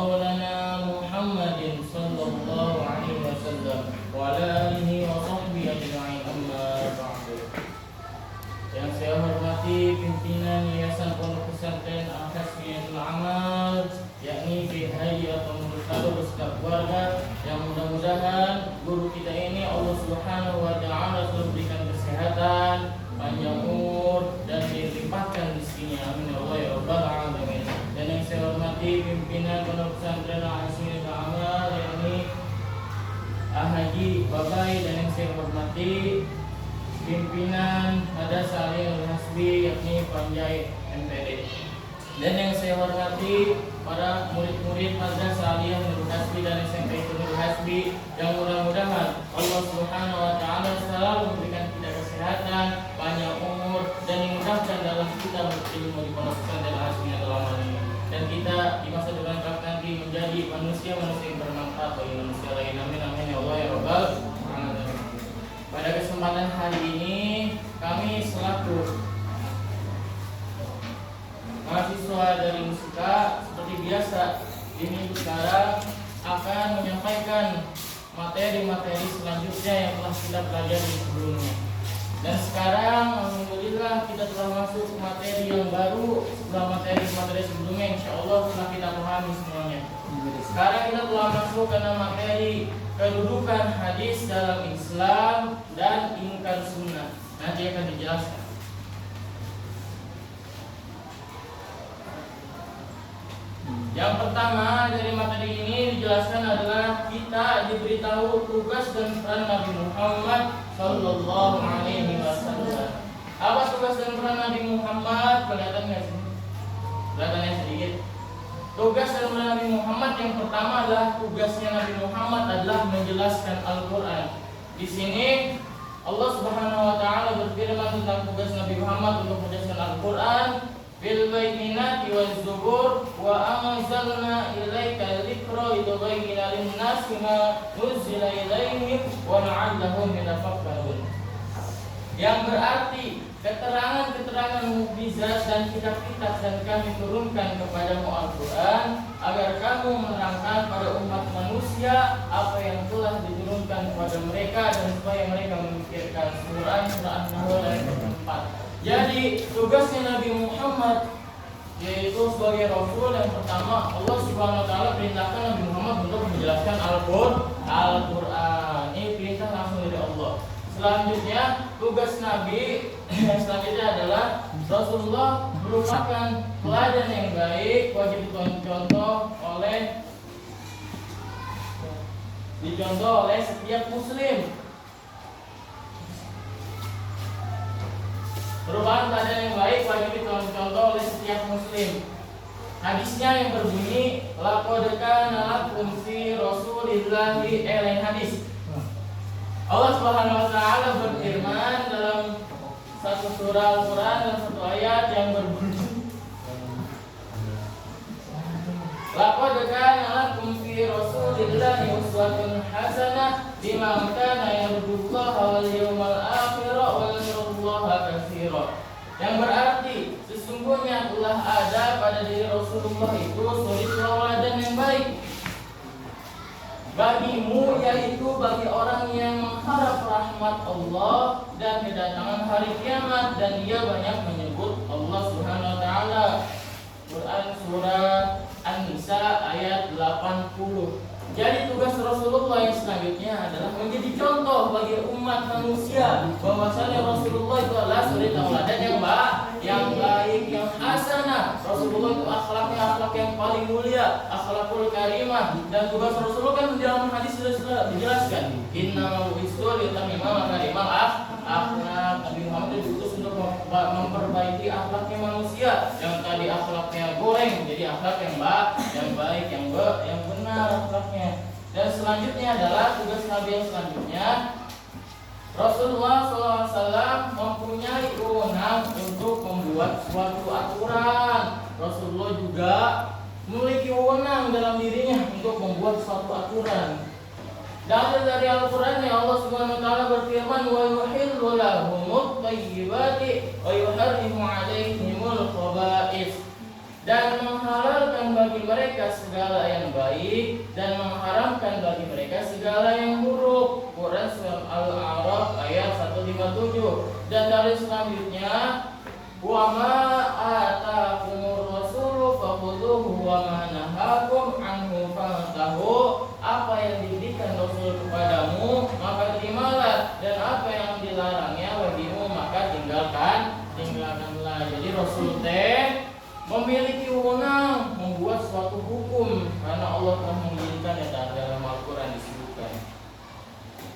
maulana Muhammadin sallallahu alaihi wasallam wa ala alihi wa sahbihi ajma'in, amma ba'du. Yang saya hormati pimpinan Yayasan Pondok Pesantren Al-Hasbiyatul Amal, yakni BHI atau Murtado beserta keluarga, yang mudah-mudahan guru kita ini Allah Subhanahu wa taala selalu berikan kesehatan, panjang umur, dan dilimpahkan rezekinya. Amin ya Allah ya rabbal alamin. Dan yang saya hormati pimpinan Pondok Pesantren Al-Hasbiyatul Amal, yakni Haji Babai, dan yang saya hormati pimpinan Madrasah Aliyah Al-Hasbi, yakni Panjai MPD. Dan yang saya hormati para murid-murid Madrasah Aliyah Al-Hasbi dan SMP Al-Hasbi, yang mudah-mudahan Allah Subhanahu wa taala selalu memberikan kita kesehatan, panjang umur, dan dimudahkan dalam kita berilmu di Pondok Pesantren Al-Hasbi ini. Dan kita di masa depan nanti menjadi manusia-manusia yang bermanfaat bagi manusia lain. Amin amin ya Allah ya rabbal alamin. Pada kesempatan hari ini kami selaku mahasiswa dari Musika seperti biasa di minggu sekarang akan menyampaikan materi-materi selanjutnya yang telah kita pelajari sebelumnya. Dan sekarang alhamdulillah kita telah masuk ke materi yang baru setelah materi-materi sebelumnya, insya Allah telah kita pahami semuanya. Sekarang kita telah masuk ke materi kedudukan hadis dalam Islam dan ingkar sunnah. Nanti akan dijelaskan. Yang pertama dari materi ini dijelaskan adalah kita diberitahu tugas dan peran Nabi Muhammad Sallallahu Alaihi Wasallam. Apa tugas dan peran Nabi Muhammad? Kelihatan nggak sih? Kelihatannya sedikit. Tugas dan peran Nabi Muhammad yang pertama adalah tugasnya Nabi Muhammad adalah menjelaskan Al-Quran. Di sini Allah Subhanahu Wa Taala berfirman tentang tugas Nabi Muhammad untuk menjelaskan Al-Quran. Bil bayyinati waz zubur wa anzalna ilaika dzikra litubayyana lin-nasi ma nuzila ilaihim wa la'allahum yatafakkarun. Yang berarti keterangan-keterangan mukjizat dan kitab-kitab yang kami turunkan kepadamu Al-Quran agar kamu menerangkan pada umat manusia apa yang telah diturunkan kepada mereka dan supaya mereka memikirkan. Surah An-Nahl ayat 4. Jadi tugasnya Nabi Muhammad yaitu sebagai Rasul, yang pertama Allah Subhanahu Wa Taala perintahkan Nabi Muhammad untuk menjelaskan Al-Quran. Ini perintah langsung dari Allah. Selanjutnya tugas Nabi yang selanjutnya adalah Rasulullah merupakan teladan yang baik, wajib dicontoh oleh setiap muslim. Merupakan teladan yang baik, wajib dicontoh oleh setiap muslim. Hadisnya yang berbunyi laqad kana lakum fi rasulillahi hadis. Allah Subhanahu wa taala berfirman dalam satu surah Al-Quran dan satu ayat yang berbunyi laqad kana lakum fi rasulillahi uswatun hasanah liman kana yarjullaha wal yawmal akhir wa yadhkurullaha katsiran. Yang berarti sesungguhnya telah ada pada diri Rasulullah itu suri tauladan yang baik bagimu, yaitu bagi orang yang mengharap rahmat Allah dan kedatangan hari kiamat, dan dia banyak menyebut Allah Subhanahu wa taala. Quran surah An-Nisa ayat 80. Jadi tugas Rasulullah yang selanjutnya adalah menjadi contoh bagi umat manusia bahwasanya Rasulullah itu adalah suri tauladan yang baik, yang hasanah. Rasulullah itu akhlak yang paling mulia, akhlakul karimah. Dan tugas Rasulullah kan di dalam hadis sudah dijelaskan. Innamal bu'itsu litammima makarimal akhlak. Nabi Muhammad diutus untuk memperbaiki akhlaknya manusia. Yang tadi akhlaknya goreng jadi akhlak yang baik, yang benar akhlaknya. Dan selanjutnya adalah tugas Nabi yang selanjutnya, Rasulullah SAW mempunyai wewenang untuk membuat suatu aturan. Rasulullah juga memiliki wewenang dalam dirinya untuk membuat suatu aturan. Dalil dari Al-Quran yang Allah Subhanahu wa taala berfirman wa yuhillu lahumut thayyibati wa yuharrimu 'alaihimul khaba'ith, dan menghalalkan bagi mereka segala yang baik dan mengharamkan bagi mereka segala yang buruk. Quran Surah Al-A'raf ayat 157. Dan dari selanjutnya, wa ma ataakumur rasulu fakhudhuhu wa ma nahakum anhu fantahu. Apa yang diberikan Rasul kepadamu maka terimalah, dan apa yang dilarangnya bagimu maka tinggalkanlah. Jadi Rasul teh memiliki wewenang membuat suatu hukum karena Allah telah mengizinkannya dalam Al-Quran disebutkan.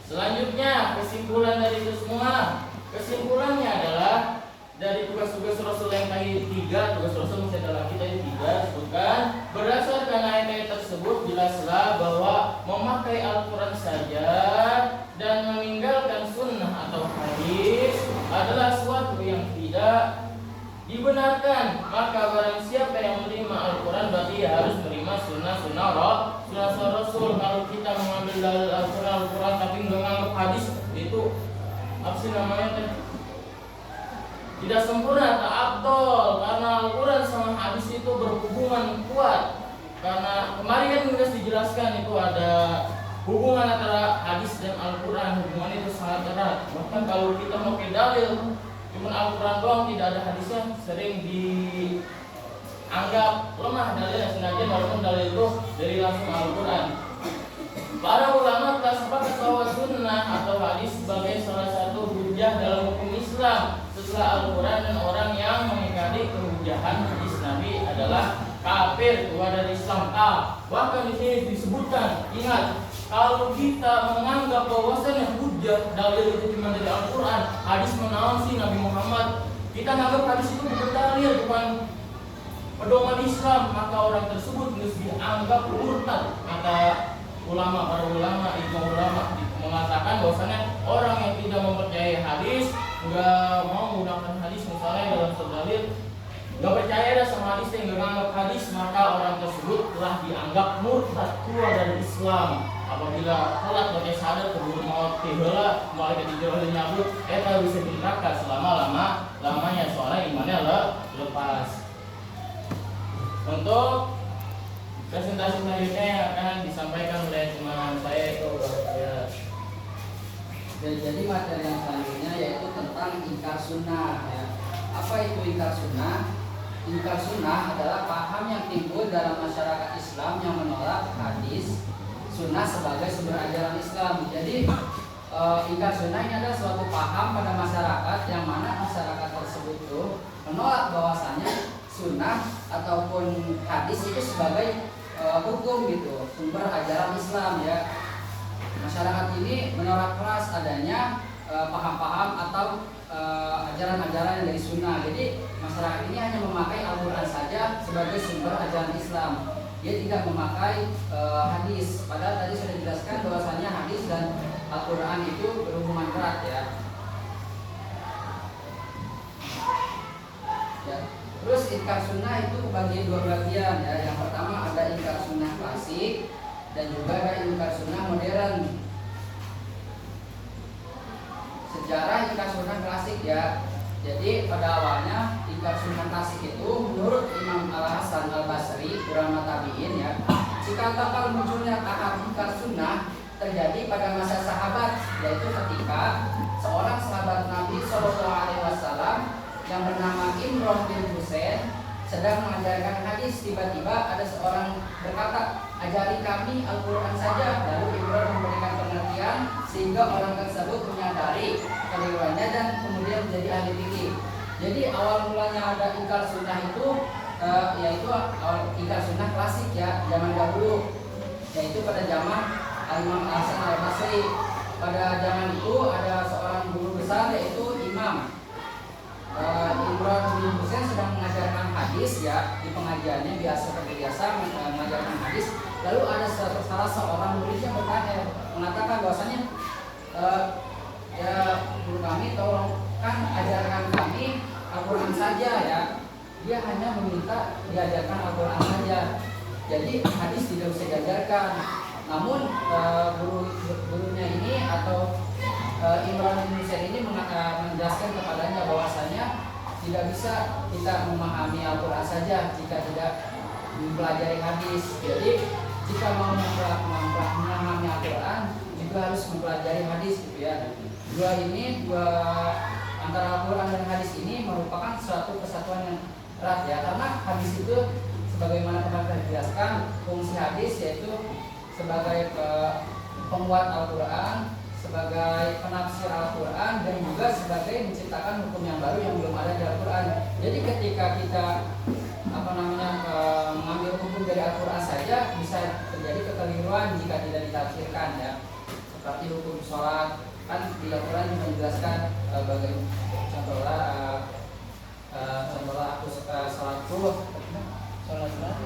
Selanjutnya, kesimpulan dari itu semua, kesimpulannya adalah dari tugas-tugas Rasul yang tadi 3, tugas Rasul masih dalam kita ini 3 disebutkan. Berdasarkan ayat-ayat tersebut jelaslah bahwa memakai Al-Quran saja dan meninggalkan sunnah atau hadis adalah suatu yang tidak dibenarkan. Maka barang siapa yang menerima Al-Quran berarti harus menerima sunnah Rasul. Kalau kita mengambil dalil Al-Quran tapi nggak nganggap hadis, itu apa sih namanya teh? Tidak sempurna, tak abdol, karena Al-Quran sama hadis itu berhubungan kuat. Karena kemarin kan sudah dijelaskan itu ada hubungan antara hadis dan Al-Quran, hubungan itu sangat erat. Bahkan kalau kita mau ke dalil cuma Al-Quran doang tidak ada hadisnya, sering dianggap lemah dalilnya, sengaja walaupun dalil itu dari langsung Al-Quran. Para ulama telah sepakat bahwa sunnah atau hadis sebagai salah satu hujah dalam hukum Islam setelah Al-Quran, dan orang yang mengingkari kehujahan hadis Nabi adalah kafir, keluar dari Islam. Bahkan di sini disebutkan, ingat, kalau kita menganggap bahwasanya hujah dalil itu cuma dari Al-Quran, hadis menawan sih Nabi Muhammad, kita menganggap hadis itu bukan dalil, bukan pedoman Islam, maka orang tersebut harus dianggap murtad. Kata para ulama mengatakan bahwasanya orang yang tidak mempercayai hadis, nggak mau menggunakan hadis misalnya dalam dalil, nggak percaya sama hadis yang nggak menganggap hadis, maka orang tersebut telah dianggap murtad, keluar dari Islam. Apabila telat pakai sadar keburu maut tiheula mulai dijauh nyabut, eta bisa di neraka selama-lamanya, soalnya imannya lepas. Untuk presentasi selanjutnya yang akan disampaikan oleh teman saya itu jadi materi yang selanjutnya yaitu tentang ingkar sunnah ya. Apa itu ingkar sunnah? Ingkar sunnah adalah paham yang timbul dalam masyarakat Islam yang menolak hadis sunnah sebagai sumber ajaran Islam. Jadi ingkar sunnah ini adalah suatu paham pada masyarakat yang mana masyarakat tersebut tuh menolak bahwasanya sunnah ataupun hadis itu sebagai hukum gitu, sumber ajaran Islam ya. Masyarakat ini menolak keras adanya paham-paham atau ajaran-ajaran dari sunnah. Jadi masyarakat ini hanya memakai Al-Quran saja sebagai sumber ajaran Islam. Dia tidak memakai hadis. Padahal tadi sudah dijelaskan bahwasanya hadis dan Al-Quran itu berhubungan erat ya. Terus ingkar sunnah itu bagi dua bagian ya. Yang pertama ada ingkar sunnah klasik dan juga ada ingkar sunnah modern. Sejarah ingkar sunnah klasik ya. Jadi pada awalnya ingkar sunnah klasik itu menurut Imam Al-Hasan Al-Basri, ulama tabi'in ya, cikal bakal munculnya tahap ingkar sunnah terjadi pada masa sahabat, yaitu ketika seorang sahabat Nabi SAW yang bernama Imran bin Husain sedang mengajarkan hadis. Tiba-tiba ada seorang berkata, ajari kami Al-Quran saja. Lalu Imran memberikan pengertian sehingga orang tersebut menyadari keliruannya dan kemudian menjadi ahli fikih. Jadi awal mulanya ada ingkar sunnah itu yaitu ingkar sunnah klasik ya, zaman dahulu, yaitu pada zaman Imam Hasan Al-Basri. Pada zaman itu ada seorang guru besar yaitu Imam Imran bin Husain sedang mengajarkan hadis ya, di pengajiannya seperti biasa mengajarkan hadis. Lalu ada salah seorang murid yang bertanya, mengatakan bahwasanya ya guru kami tolong kan ajarkan kami Al-Quran saja ya. Dia hanya meminta diajarkan Al-Quran saja. Jadi hadis tidak bisa diajarkan. Namun gurunya ini atau Imran bin Husain ini menjelaskan kepadanya bahwasanya tidak bisa kita memahami Al-Quran saja jika tidak mempelajari hadis. Jadi jika mau memahami Al-Quran juga harus mempelajari hadis gitu ya. Dua antara Al-Quran dan hadis ini merupakan suatu kesatuan yang erat ya, karena hadis itu sebagaimana telah dijelaskan, fungsi hadis yaitu sebagai penguat Al-Quran, sebagai penafsir Al-Quran, dan juga sebagai menciptakan hukum yang baru yang belum ada di Al-Quran. Jadi ketika kita mengambil hukum dari Al-Quran saja bisa terjadi kekeliruan jika tidak ditafsirkan ya. Seperti hukum sholat, kan di Al-Quran juga menjelaskan bagaimana contohlah aku sholatku,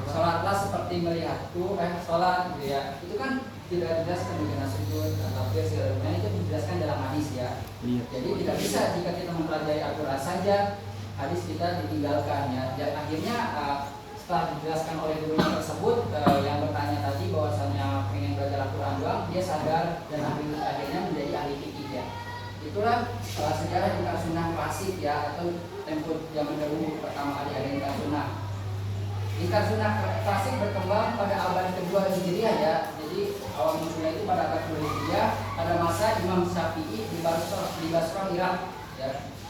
sholatlah seperti melihatku, sholat gitu ya. Itu kan tidak dijelaskan dengan sujud atau segala macam, itu dijelaskan dalam hadis ya. Jadi tidak bisa jika kita mempelajari Al-Quran saja hadis kita ditinggalkan ya. Dan akhirnya setelah dijelaskan oleh gurunya tersebut yang bertanya tadi bahwasanya pengen belajar Al-Quran doang, dia sadar dan akhirnya menjadi ahli fikih ya. Itulah sejarah ingkar sunnah klasik ya, atau tempo zaman dahulu pertama kali ada ingkar sunnah. Ingkar sunnah klasik berkembang pada abad kedua Hijriah ya. Jadi awal munculnya itu pada abad kedua Hijriah, pada masa Imam Syafi'i di Basrah Irak ya.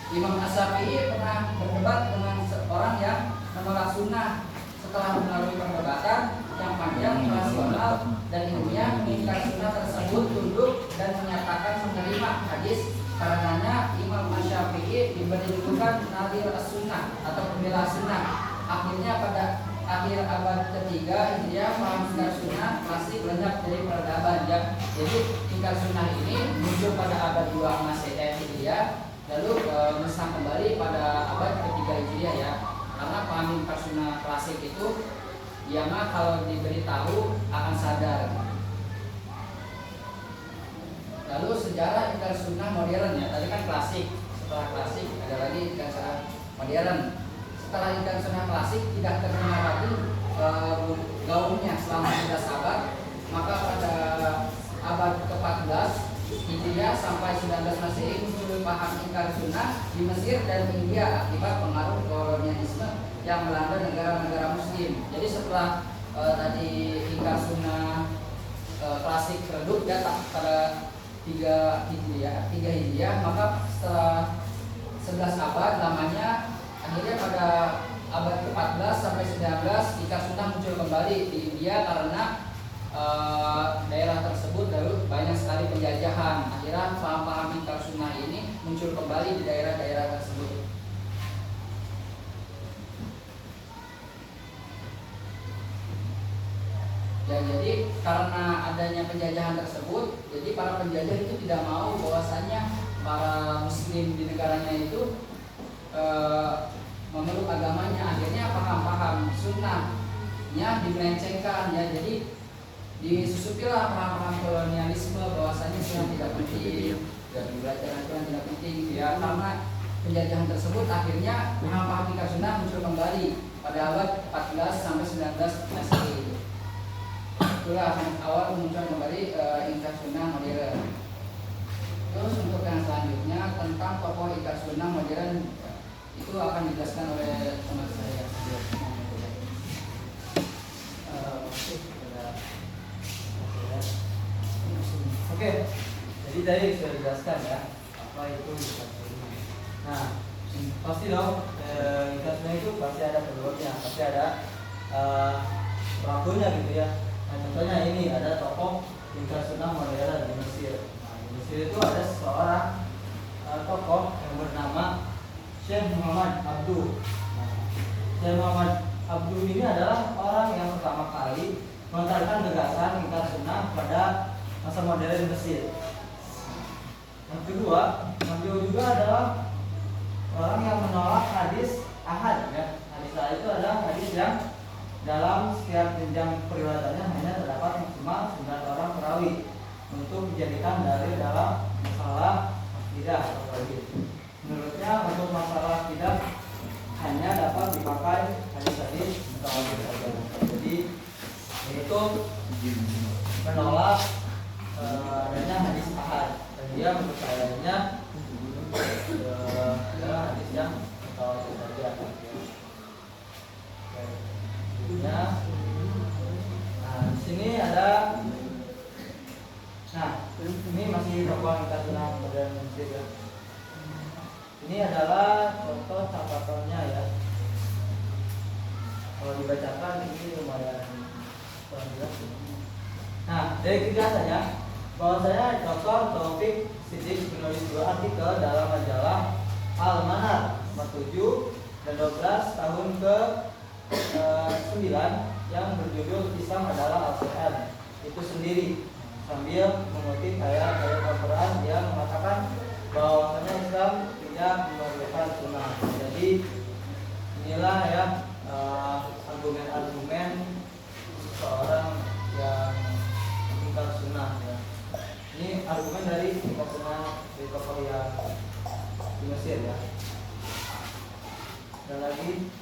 Imam Syafi'i pernah berdebat dengan seorang yang menolak sunnah. Setelah melalui perdebatan yang panjang, rasional, dan ilmiah, mengingkar sunnah tersebut tunduk dan menyatakan menerima hadis. Karenanya Imam Syafi'i diberi julukan Nadir as-Sunnah atau pembela sunnah. Akhirnya pada akhir abad ketiga Hijriah, paham ingkar sunnah klasik lenyap dari peradaban ya. Jadi ingkar sunnah ini muncul pada abad 2 Masehi Hijriah, lalu musnah kembali pada abad ketiga Hijriah ya. Karena paham ingkar sunnah klasik itu dia mah kalau diberitahu akan sadar. Lalu sejarah ingkar sunnah modern ya, tadi kan klasik, setelah klasik ada lagi ingkar sunnah modern. Setelah ingkar sunnah klasik tidak terdengar lagi gaungnya selama 11 abad, maka pada abad ke-14 Hijriah sampai 19 Masehi muncul paham ingkar sunnah di Mesir dan India akibat pengaruh kolonialisme yang melanda negara-negara Muslim. Jadi setelah tadi ingkar sunnah klasik redup ya pada 3 Hijriah, maka setelah 11 abad lamanya akhirnya pada abad ke-14 sampai 19 ingkar sunnah muncul kembali di India karena daerah tersebut lalu banyak sekali penjajahan. Akhirnya paham-paham ingkar sunnah ini muncul kembali di daerah-daerah tersebut. Ya, jadi karena adanya penjajahan tersebut, jadi para penjajah itu tidak mau bahwasanya para muslim di negaranya itu memeluk agamanya. Akhirnya paham-paham sunnahnya dimelencengkan ya. Jadi disusupilah paham-paham kolonialisme bahwasanya sunnah tidak penting dan belajar Al-Quran tidak penting ya. Karena penjajahan tersebut akhirnya paham-paham ingkar sunnah muncul kembali pada abad 14 sampai 19 Masehi. Itulah awal munculnya kembali ingkar sunnah modern. Terus untuk yang selanjutnya tentang tokoh ingkar sunnah modern itu akan dijelaskan oleh teman saya. Oke, jadi tadi sudah dijelaskan ya apa itu ingkar sunnah. Nah, pasti dong ingkar sunnah itu pasti ada pengikutnya, pasti ada pelakunya gitu ya. Nah, contohnya ini ada tokoh ingkar sunnah modern di Mesir. Nah, di Mesir itu ada seorang tokoh yang bernama Syekh Muhammad Abduh. Nah, Syekh Muhammad Abduh ini adalah orang yang pertama kali melontarkan gagasan ingkar sunnah pada masa modern Mesir. Yang kedua, beliau juga adalah orang yang menolak hadis ahad ya. Hadis ahad itu adalah hadis yang dalam setiap jenjang periwayatannya hanya terdapat maksimal 9 orang perawi untuk dijadikan dalil dalam masalah akidah atau tauhid. Menurutnya untuk masalah akidah hanya dapat dipakai hadis-hadis mutawatir saja. Jadi itu menolak adanya hadis ahad dan dia mempercayainya Ini adalah contoh catatannya ya. Kalau dibacakan ini lumayan kurang jelas. Nah, dari kijasannya bahwasanya Dr. Taufik Siddiq menulis 2 artikel dalam majalah Al-Manar nomor 7 dan 12 tahun ke 9 yang berjudul Islam adalah Al-Quran itu sendiri, sambil mengutip ayat-ayat Al-Quran yang mengatakan bahwasanya Islam tidak memerlukan sunnah. Jadi inilah ya argumen-argumen seorang yang ingkar sunnah ya. Ini argumen dari tokoh yang di Mesir ya. Dan lagi,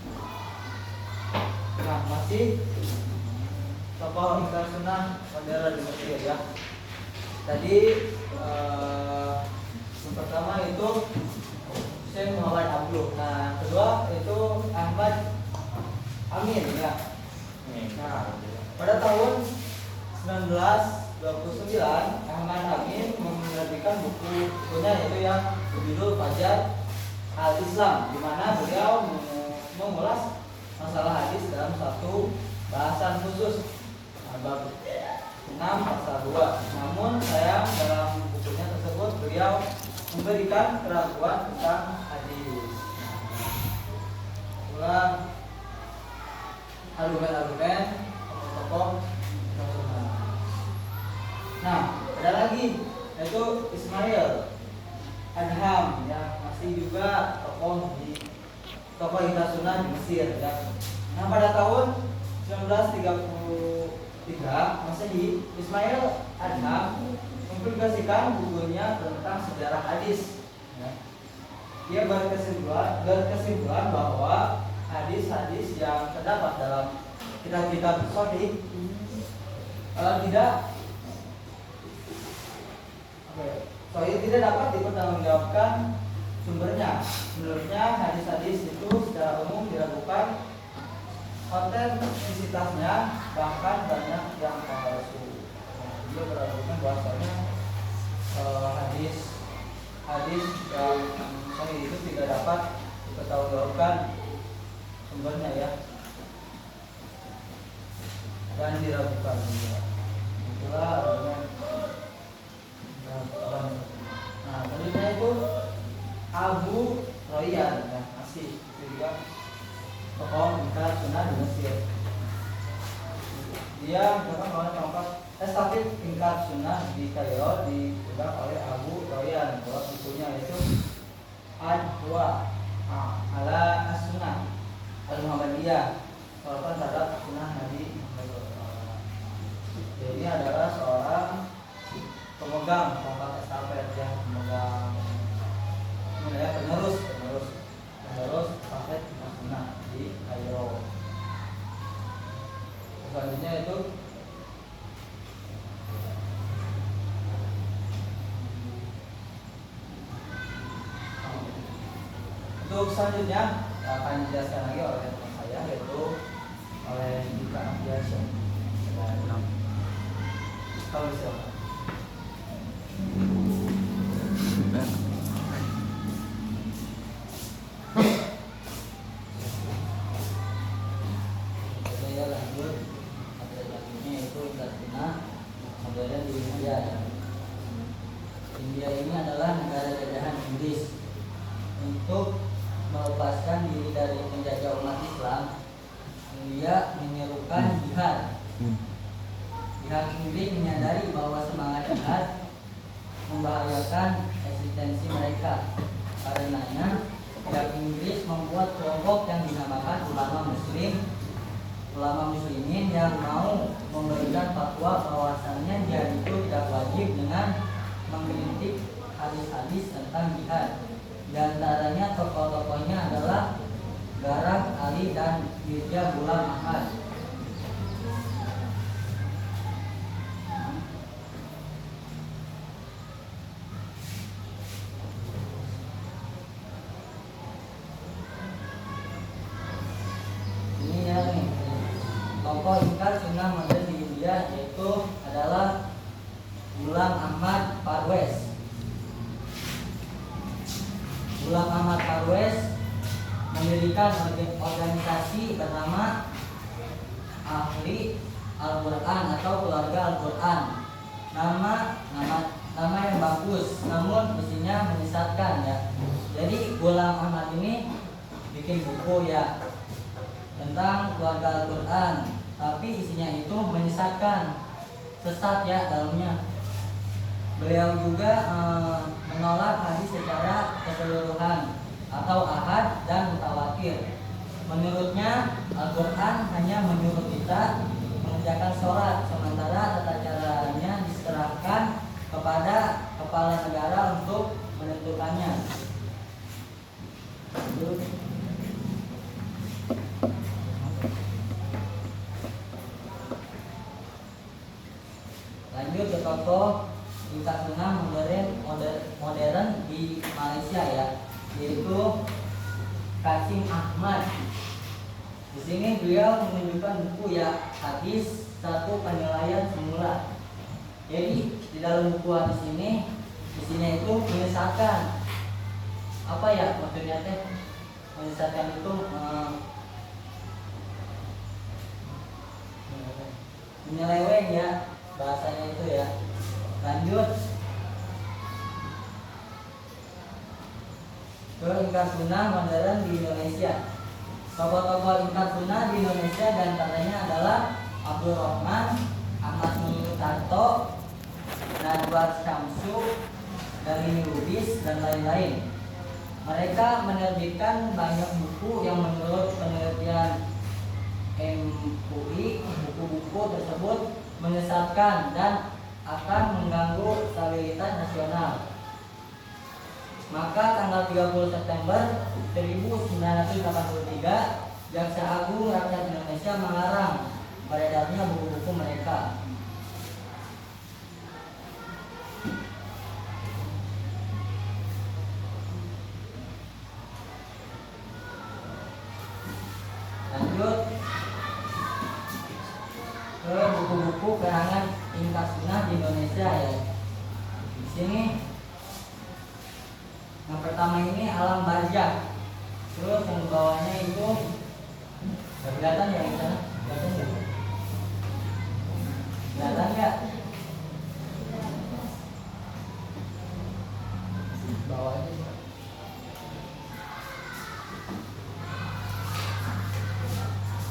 nah masih tokoh ingkar sunnah modern di Mesir ya. Tadi yang pertama itu Syekh Muhammad Abduh. Nah, kedua itu Ahmad Amin ya. Nah, pada tahun 1929 Ahmad Amin menerbitkan bukunya yaitu yang berjudul Fajar Al-Islam, di mana beliau mengulas masalah hadis dalam satu bahasan khusus, bab 6 pasal 2. Namun sayang dalam bukunya tersebut beliau memberikan keraguan tentang hadis. Ulang argumen-argumen tokoh. Nah, ada lagi yaitu Ismail Adham yang masih juga tokoh ingkar sunnah di Mesir ya. Nah, pada tahun 1933 Masehi, Ismail Adham mempublikasikan bukunya tentang sejarah hadis. Ya. Dia berkesimpulan bahwa hadis-hadis yang terdapat dalam kitab-kitab sahih tidak dapat dipertanggungjawabkan sumbernya. Menurutnya hadis-hadis itu secara umum diragukan otentisitasnya, bahkan banyak yang palsu. Dia beragukan bahwasanya hadis yang sahih itu tidak dapat dipertanggungjawabkan sumbernya ya, dan diragukan juga. Itulah argumen. Nah, selanjutnya itu Abu Royan ya, masih itu juga tokoh ingkar sunnah di Mesir. Dia merupakan oleh kelompok estafet ingkar sunnah di Kairo, dipegang oleh Abu Royan. Bahwa bukunya yaitu Ad-Dua ala as-Sunnah al-Muhammadiyah, walaupun terhadap sunnah Nabi Muhammad. Ini adalah seorang pemegang tongkat estafet yang pemegang penerus estafet sunnah di Kairo. Selanjutnya itu untuk selanjutnya akan dijelaskan lagi oleh teman saya, yaitu oleh Dika Biasa. Kalau silakan. Saya lanjut pada selanjutnya yaitu Latina modern di India. India ini adalah negara jajahan Inggris. Untuk melepaskan diri dari penjajah umat Islam, India menyerukan jihad. Pihak Inggris menyadari bahwa semangat jihad membahayakan eksistensi mereka. Karenanya, pihak Inggris membuat kelompok yang dinamakan ulama muslimin yang mau memberikan fatwa bahwasannya jihad itu tidak wajib dengan mengkritik hadis-hadis tentang jihad. Di antaranya tokoh-tokohnya adalah Garang Ali dan Mirza Ghulam Ahmad. Ini ya nih, tokoh ingkar sunnah modern di India yaitu adalah Ghulam Ahmad Parvez. Ghulam Ahmad Parwez mendirikan organisasi bernama Ahli Al-Quran atau Keluarga Al-Quran. Nama yang bagus, namun isinya menyesatkan ya. Jadi Ghulam Ahmad ini bikin buku ya tentang keluarga Al-Quran, tapi isinya itu menyesatkan, sesat ya dalamnya. Beliau juga menolak hadis secara keseluruhan atau ahad dan mutawatir. Menurutnya Al-Quran hanya menyuruh kita mengerjakan sholat, sementara tata caranya diserahkan kepada kepala negara untuk menentukannya. Lanjut ke tokoh tingkat sunnah modern di Malaysia ya, yaitu Kasim Ahmad. Di sini beliau menunjukkan buku ya, hadis satu penilaian semula. Jadi di dalam buku hadis ini isinya itu menyesatkan. Apa ya maksudnya teh? Menyesatkan itu menyeleweng ya bahasanya itu ya. Lanjut ke Ingkar Sunnah modern di Indonesia. Tokoh-tokoh Ingkar Sunnah di Indonesia dan katanya adalah Abdul Rahman, Ahmad Mutarto, Nadwar Syamsu, Dalini Lubis dan lain-lain. Mereka menerbitkan banyak buku yang menurut penelitian MUI buku-buku tersebut menyesatkan dan akan mengganggu stabilitas nasional. Maka tanggal 30 September 1983 Jaksa Agung Rakyat Indonesia melarang beredarnya buku-buku mereka. Lanjut ke buku-buku karangan Ingkar Sunnah di Indonesia ya. Di sini yang pertama ini Alam Barzakh. Terus yang bawahnya itu nggak kelihatan ya di sana? Kelihatan ya? Kelihatan nggak? Bawahnya.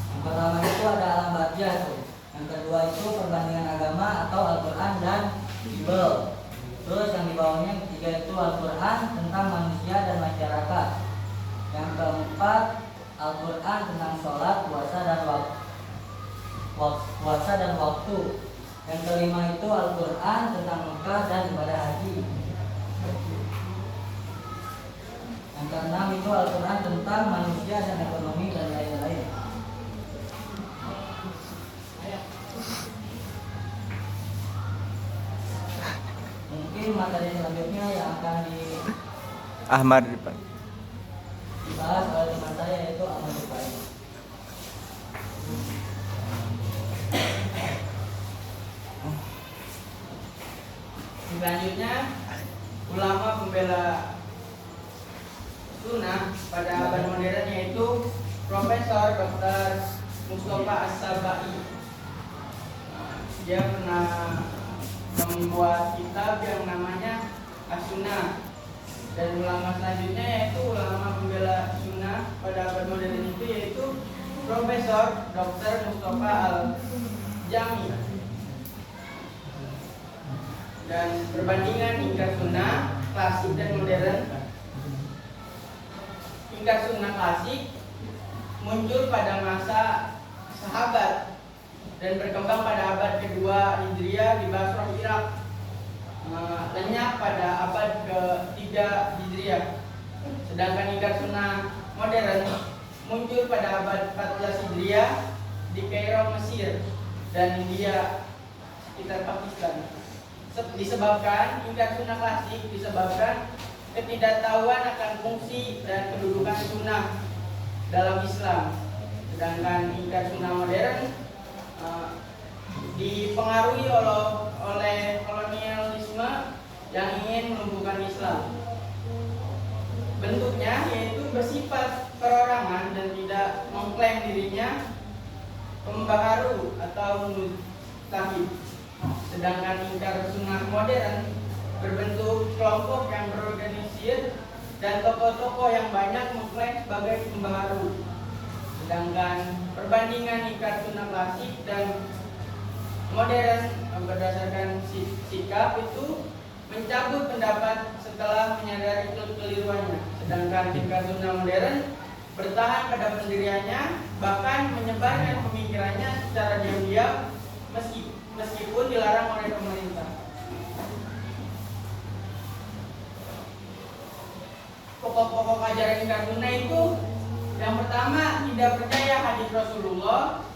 Yang pertama itu ada Alam Barzakh tuh. Yang kedua itu Perbandingan Agama atau Al-Quran dan Bible. Terus yang di bawahnya yang ketiga itu Al-Quran tentang manusia dan masyarakat. Yang keempat Al-Quran tentang sholat, puasa dan waktu. Yang kelima itu Al-Quran tentang Mekah dan ibadah haji. Yang keenam itu Al-Quran tentang manusia dan ekonomi dan lain-lain. Mungkin materi selanjutnya yang akan Ahmad dibahas oleh teman saya yaitu Ahmad Rifai. Selanjutnya ulama pembela sunnah pada abad modern yaitu Profesor Dr. Mustafa As-Sabai. Dia pernah membuat kitab yang namanya As-Sunnah. Dan ulama selanjutnya yaitu ulama pembela sunnah pada abad modern itu yaitu Profesor Dr. Mustafa Al-Jami. Dan perbandingan ingkar sunnah klasik dan modern. Ingkar sunnah klasik muncul pada masa sahabat dan berkembang pada abad kedua Hijriah di Basrah, Irak. Lenyap pada abad ke-3 Hijriah. Sedangkan ingkar sunnah modern muncul pada abad 14 Hijriah di Kairo, Mesir dan India sekitar Pakistan. Disebabkan ingkar sunnah klasik disebabkan ketidaktahuan akan fungsi dan kedudukan sunnah dalam Islam. Sedangkan ingkar sunnah modern dipengaruhi oleh kolonialisme yang ingin melumpuhkan Islam. bentuknya yaitu bersifat perorangan dan tidak mengklaim dirinya pembaharu atau mujtahid. Sedangkan ingkar sunnah modern berbentuk kelompok yang berorganisir dan tokoh-tokoh yang banyak mengklaim sebagai pembaharu. Sedangkan perbandingan ingkar sunnah klasik dan modern berdasarkan sikap itu mencabut pendapat setelah menyadari kekeliruannya. Sedangkan ingkar sunnah modern bertahan pada pendiriannya, bahkan menyebarkan pemikirannya secara diam-diam meskipun dilarang oleh pemerintah. Pokok-pokok ajaran ingkar sunnah itu, yang pertama tidak percaya hadis Rasulullah,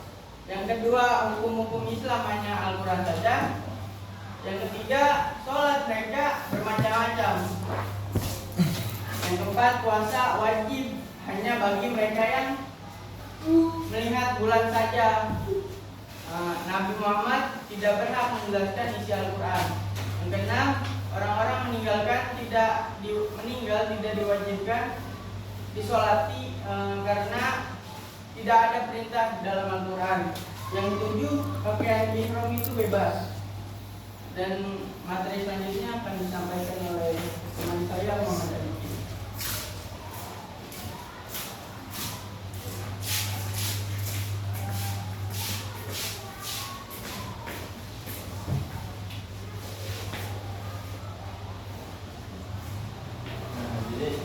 yang kedua hukum-hukum Islam hanya Al-Quran saja, yang ketiga sholat mereka bermacam-macam, yang keempat puasa wajib hanya bagi mereka yang melihat bulan saja. Nabi Muhammad tidak berhak menjelaskan isi Al-Quran. Yang keenam, orang-orang meninggal tidak diwajibkan disolati karena tidak ada perintah di dalam Al-Quran. Yang ketujuh, pakaian ihram itu bebas. Dan materi selanjutnya akan disampaikan oleh teman saya Muhammad Arifin. Jadi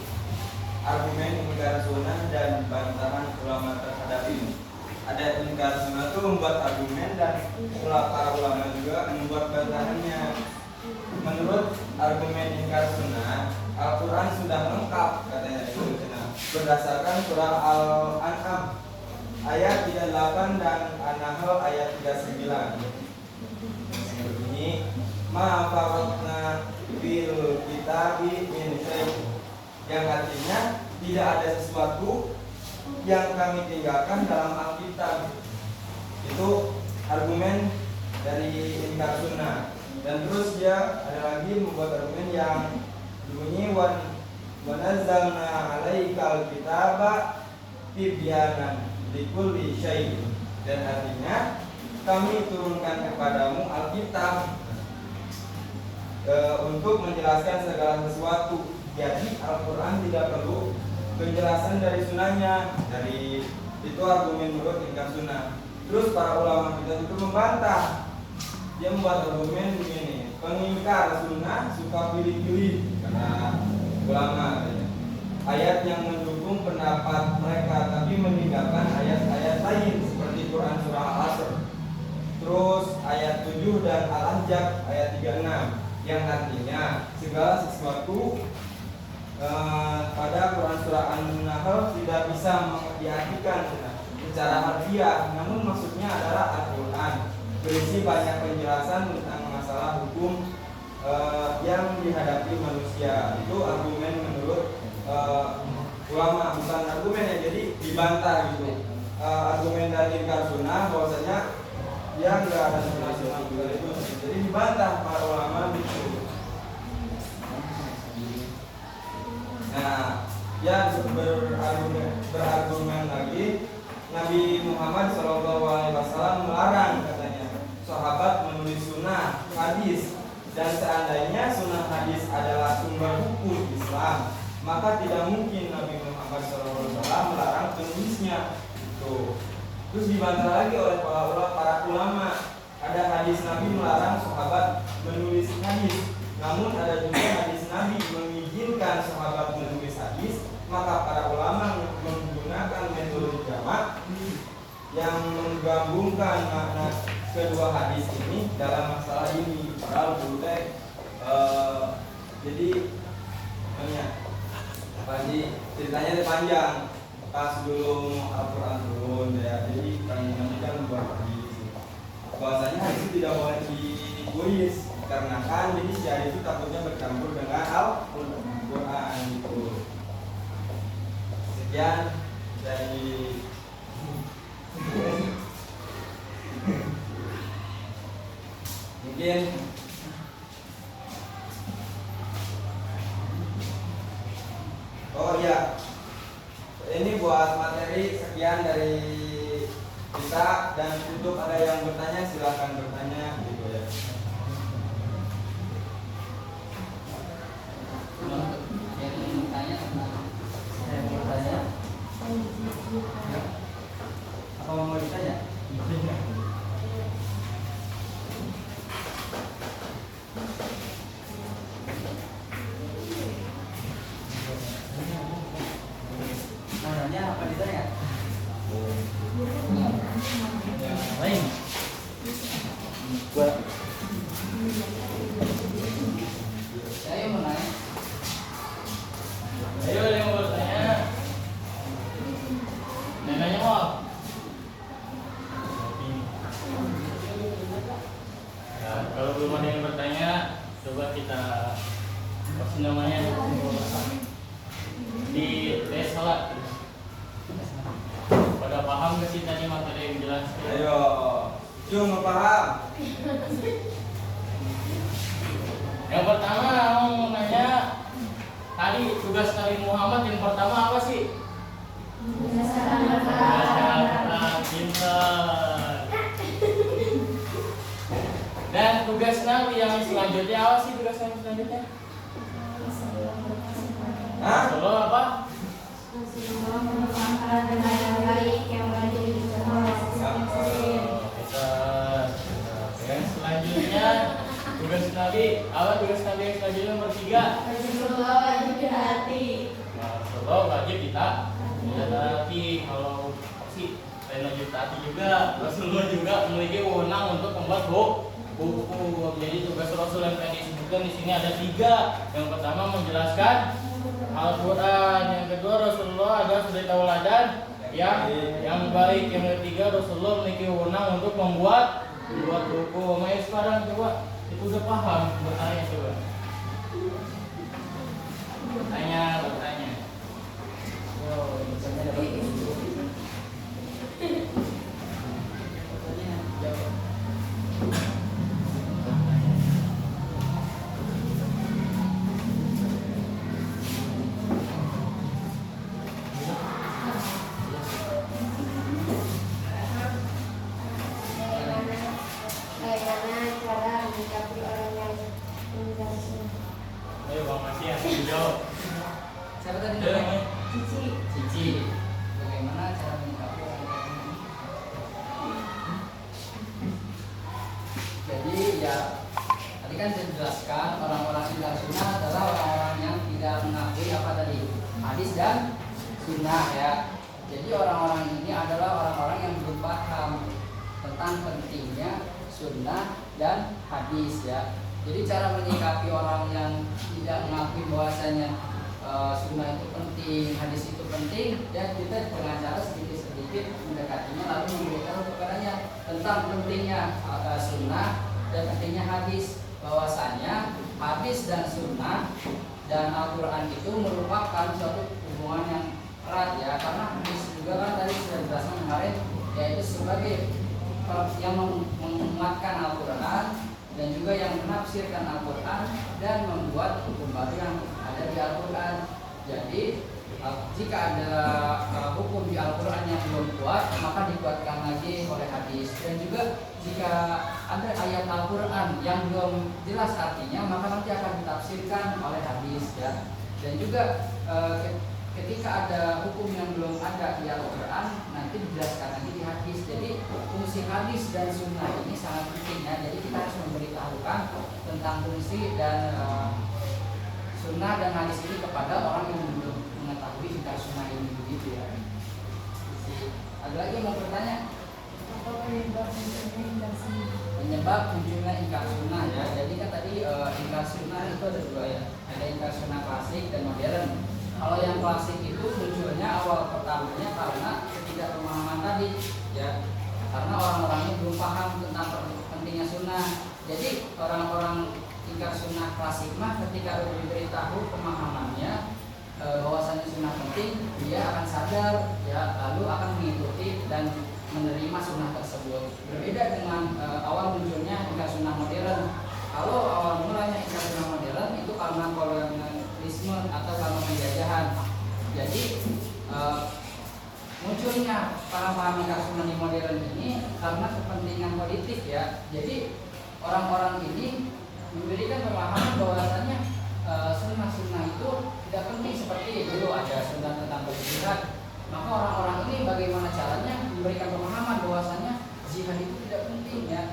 argumen ingkar sunnah dan bantahan ulama terhadap ini. Ada ingkar sunnah itu membuat argumen dan para ulama juga membuat bantahannya. Menurut argumen ingkar sunnah, Al-Quran sudah lengkap katanya itu berdasarkan surah Al-An'am ayat 38 dan An-Nahl ayat 39. Ini ma faratna fil kitabi min syai', yang artinya tidak ada sesuatu yang kami tinggalkan dalam Alkitab. Itu argumen dari ingkar sunnah. Dan terus dia ada lagi membuat argumen yang bunyi wa nazzalna 'alaikal kitaba tibyanan likulli syai', dan artinya kami turunkan kepadamu Alkitab untuk menjelaskan segala sesuatu. Jadi Al-Quran tidak perlu penjelasan dari sunnahnya. Dari itu argumen menurut ingkar sunnah. Terus para ulama kita itu membantah. Dia membuat argumen begini: pengingkar sunnah suka pilih-pilih, kata ulama. Ayat yang mendukung pendapat mereka tapi meninggalkan ayat-ayat lain seperti Quran surah Al-Asr. Terus ayat 7 dan Al-Ahzab ayat 36 yang artinya segala sesuatu pada Quran surah An-Nahl tidak bisa diartikan secara harfiah, namun maksudnya adalah Al-Quran berisi banyak penjelasan tentang masalah hukum yang dihadapi manusia. Itu argumen menurut ulama, bukan argumen ya, jadi dibantah gitu. Argumen dari ingkar sunnah bahwasanya dia nggak ada sunnah itu, jadi dibantah para ulama gitu. Nah, ya berargumen lagi, Nabi Muhammad SAW melarang katanya sahabat menulis sunnah hadis, dan seandainya sunnah hadis adalah sumber hukum Islam, maka tidak mungkin Nabi Muhammad SAW melarang penulisnya. Tuh. Terus dibantah lagi oleh para ulama. Ada hadis Nabi melarang sahabat menulis hadis, namun ada juga hadis Nabi mengizinkan sahabat menulis hadis. Maka para ulama menggunakan metode jamak yang menggabungkan makna kedua hadis ini dalam masalah ini. Padahal boleh jadi ceritanya panjang. Pas dulu Al-Quran turun ya, jadi panjangnya kan buat hadis. Bahwasanya hadis itu tidak boleh ditulis karena kan jadi si hadis itu takutnya bercampur dengan Al-Quran itu. Sekian dari mungkin oh iya, ini buat materi sekian dari kita, dan untuk ada yang bertanya silahkan bertanya gitu ya. Yang ingin bertanya tentang Saya mau bertanya. Apa mau ditanya? Mau nanya apa ditanya? Lain. Buat saya mau nanya. Ayo ada yang mau bertanya. Nanya mau. Ya, kalau belum ada yang bertanya, coba kita kasih namanya di tes salat. Pada paham gak sih tadi materi yang dijelaskan? Ayo, cuma paham. Yang pertama mau nanya, tadi tugas Nabi Muhammad yang pertama apa sih? Menjelaskan Al-Quran. Pintar. Dan tugas Nabi yang selanjutnya apa sih tugas Nabi selanjutnya? Hah? Solo apa? Yang selanjutnya tugas Nabi apa? Tugas Nabi yang selanjutnya nomor 3. Rasulullah wajib kita taati. Kalau sih selain wajib taati juga, Rasulullah juga memiliki wewenang untuk membuat buku. Jadi tugas Rasul yang tadi disebutkan di sini ada 3. Yang pertama menjelaskan Al-Quran, yang kedua Rasulullah adalah suri tauladan yang baik, yang ketiga Rasulullah memiliki wewenang untuk membuat buku. Makanya sekarang coba itu udah paham, bertanya coba. Bertanya. Ayo Bang Masih yang jawab. Siapa tadi Ayo, namanya? Cici. Cici. Bagaimana cara menyikapi orang yang Jadi ya tadi kan saya jelaskan orang-orang yang sunnah adalah orang-orang yang tidak mengakui apa tadi hadis dan sunnah ya. Jadi orang-orang ini adalah orang-orang yang belum paham tentang pentingnya sunnah dan hadis ya. Jadi cara menyikapi orang yang tidak mengakui bahwasanya sunnah itu penting, hadis itu penting, dan kita dengan cara sedikit-sedikit mendekatinya lalu memberitahu kepadanya tentang pentingnya sunnah dan pentingnya hadis, bahwasanya hadis dan sunnah dan Al-Quran itu merupakan suatu hubungan yang erat ya, karena hadis juga kan tadi sudah dijelaskan kemarin yaitu sebagai yang menguatkan Al-Quran dan juga yang menafsirkan Al-Quran dan membuat hukum baru yang ada di Al-Quran. Jadi jika ada hukum di Al-Quran yang belum kuat, maka dikuatkan lagi oleh hadis. Dan juga jika ada ayat Al-Quran yang belum jelas artinya, maka nanti akan ditafsirkan oleh hadis ya. Dan juga ketika ada hukum yang belum ada di Al-Quran, nanti dijelaskan lagi di hadis. Jadi fungsi hadis dan sunnah ini sangat penting ya. Jadi kita harus memberitahukan tentang fungsi dan sunnah dan hadis ini kepada orang yang belum mengetahui tentang sunnah ini begitu ya. Ada lagi yang mau bertanya? Penyebab munculnya ingkar sunnah ya. Jadi kan tadi ingkar sunnah itu ada 2 ya. Ada ingkar sunnah klasik dan modern. Kalau yang klasik itu munculnya awal pertamanya karena ketidakpemahaman tadi ya, karena orang-orangnya belum paham tentang pentingnya sunnah. Jadi orang-orang ingkar sunnah klasik mah ketika diberitahu pemahamannya bahwasanya sunnah penting, dia akan sadar ya, lalu akan mengikuti dan menerima sunnah tersebut. Berbeda dengan awal munculnya ingkar sunnah modern. Kalau awal mulanya ingkar sunnah modern itu karena kolonialisme atau karena penjajahan. Jadi pentingnya para paham ingkar sunnah di modern ini karena kepentingan politik ya. Jadi orang-orang ini memberikan pemahaman bahwasanya sunnah-sunnah itu tidak penting seperti dulu ada sunnah tentang berjihad. Maka orang-orang ini bagaimana caranya memberikan pemahaman bahwasanya jihad itu tidak penting ya.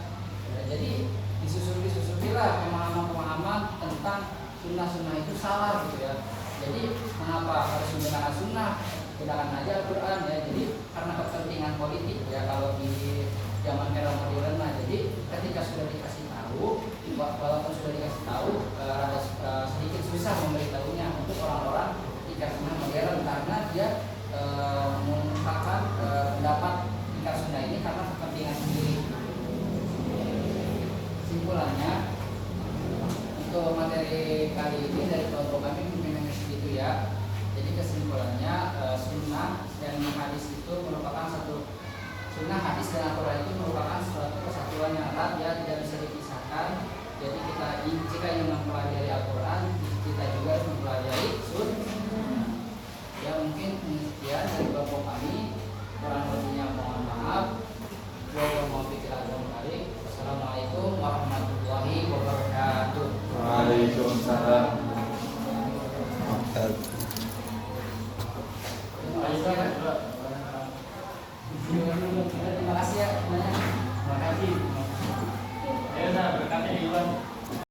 Jadi disusupilah pemahaman-pemahaman tentang sunnah-sunnah itu salah gitu ya. Jadi kenapa harus menggunakan sunnah? Gunakan aja Al-Quran ya. Jadi karena kepentingan politik ya kalau di zaman era modern. Nah, jadi ketika sudah dikasih tahu, walaupun sudah dikasih tahu, rada sedikit susah memberitahunya untuk orang-orang ingkar sunnah modern karena dia mengungkapkan pendapat ingkar sunnah ini karena kepentingan sendiri. Kesimpulannya untuk materi kali ini dari kelompok kami memang segitu ya. Jadi kesimpulannya sunnah dan hadis itu merupakan satu sunnah, hadis dan Al-Quran itu merupakan suatu kesatuan yang erat ya, tidak bisa dipisahkan. Jadi kita jika ingin mempelajari Al-Quran, kita juga harus mempelajari sunnah. Ya mungkin sekian dari kelompok kami. Kurang lebihnya mohon maaf. Wassalamualaikum warahmatullahi wabarakatuh. Waalaikumsalam. Terima kasih ya semuanya. Terima kasih. Ya udah berkatnya di